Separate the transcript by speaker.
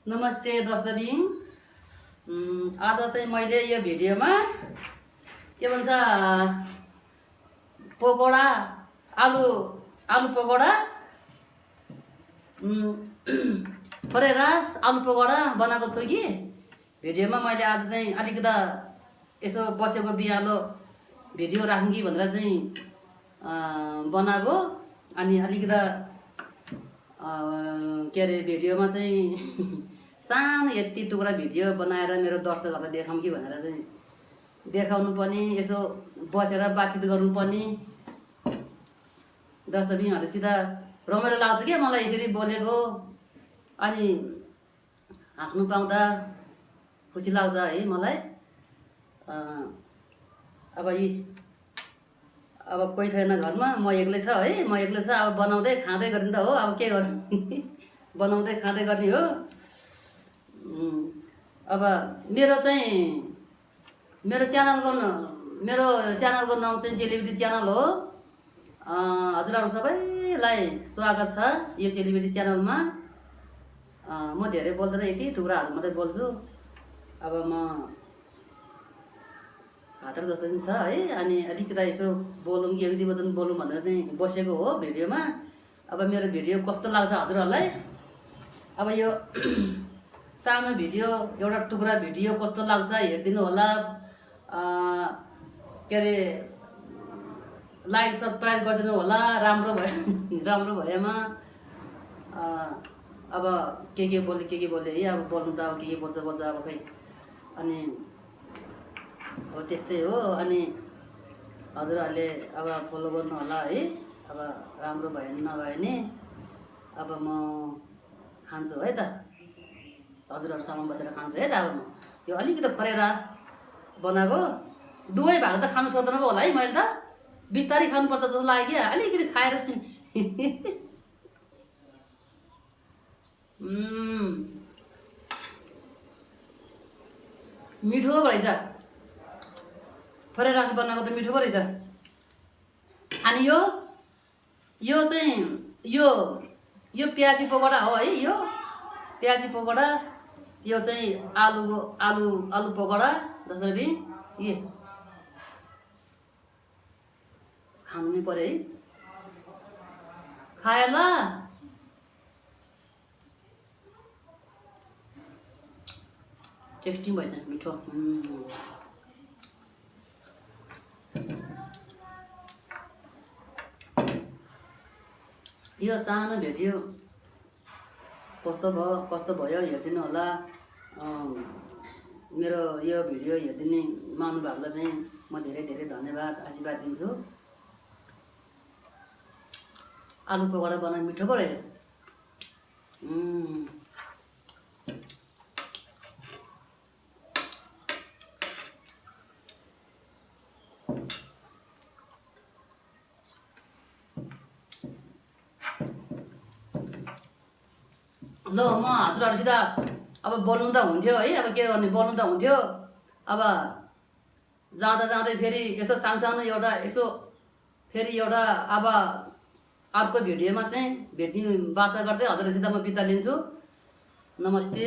Speaker 1: नमस्ते दर्शकबिन। आज चाहिँ मैले यो भिडियोमा के भन्छ पकोडा आलु पकोडा फरेरास आलु पकोडा बनाएको छु कि भिडियोमा मैले आज चाहिँ अलिकता यसो बसेको बिहालो भिडियो राख्नु कि भनेर चाहिँ बनाएको। अनि अलिकता के अरे भिडियोमा चाहिँ सानो यति टुक्रा भिडियो बनाएर मेरो दर्शकहरूलाई देखाउँ कि भनेर चाहिँ देखाउनु पनि यसो बसेर बातचित गर्नु पनि दर्शकबिनहरुसित रमाइलो लाग्छ क्या मलाई यसरी बोलेको। अनि हाँस्नु पाउँदा खुसी लाग्छ है मलाई। अब कोही छैन घरमा, म एक्लै छ है, म एक्लै छ। अब बनाउँदै खाँदै गर्ने त हो, अब के गर्ने बनाउँदै खाँदै गर्ने हो। अब मेरो च्यानलको नाम चाहिँ चेलीबेटी च्यानल हो। हजुरहरू सबैलाई स्वागत छ यो चेलीबेटी च्यानलमा। म धेरै बोल्दैन, यति टुक्राहरू मात्रै बोल्छु। अब म हातर जस्तो पनि छ है। अनि अलिकता यसो बोलौँ कि एक दुई वचन बोलौँ भनेर चाहिँ बसेको हो भिडियोमा। अब मेरो भिडियो कस्तो लाग्छ हजुरहरूलाई, अब यो सानो भिडियो एउटा टुक्रा भिडियो कस्तो लाग्छ हेरिदिनु होला। के अरे लाइक सब्सक्राइब गरिदिनु होला। राम्रो भएमा अब के बोले है। अब बोल्नु त अब के बोल्छ अब खै। अनि अब त्यस्तै हो। अनि हजुरहरूले अब फलो गर्नु होला है। अब राम्रो भयो नि नभए नि अब म खान्छु है त, हजुरहरूसँग बसेर खान्छु है त। अब म यो अलिकति फरेरास बनाएको दुवै भाग त खानु सक्दैन पो होला है मैले त। बिस्तारै खानुपर्छ जस्तो लाग्यो क्या, अलिकति खाएर मिठो पो रहेछ, फरेरास बनाएको त मिठो पो रहेछ। अनि यो चाहिँ यो प्याजी पकोडा हो है। यो प्याजी पकोडा, यो चाहिँ आलु पकोडा। जसरी ये खानु नै पर्यो है, खाएर ल। टेस्टी भएछ, मिठो। यो सानो भिडियो कस्तो भयो हेरिदिनु होला। मेरो यो भिडियो हेरिदिने महानुभावलाई चाहिँ म धेरै धन्यवाद आशीर्वाद दिन्छु। आलु पकोडा बनाए मिठो पो रहेछ। ल म हजुरहरूसित अब बोल्नु त हुन्थ्यो है। अब के गर्ने, बोल्नु त हुन्थ्यो। अब जाँदै फेरि यस्तो सानो एउटा यसो फेरि एउटा अब अर्को भिडियोमा चाहिँ भेट्ने बाचा गर्दै हजुरहरूसित म बिदा लिन्छु। नमस्ते।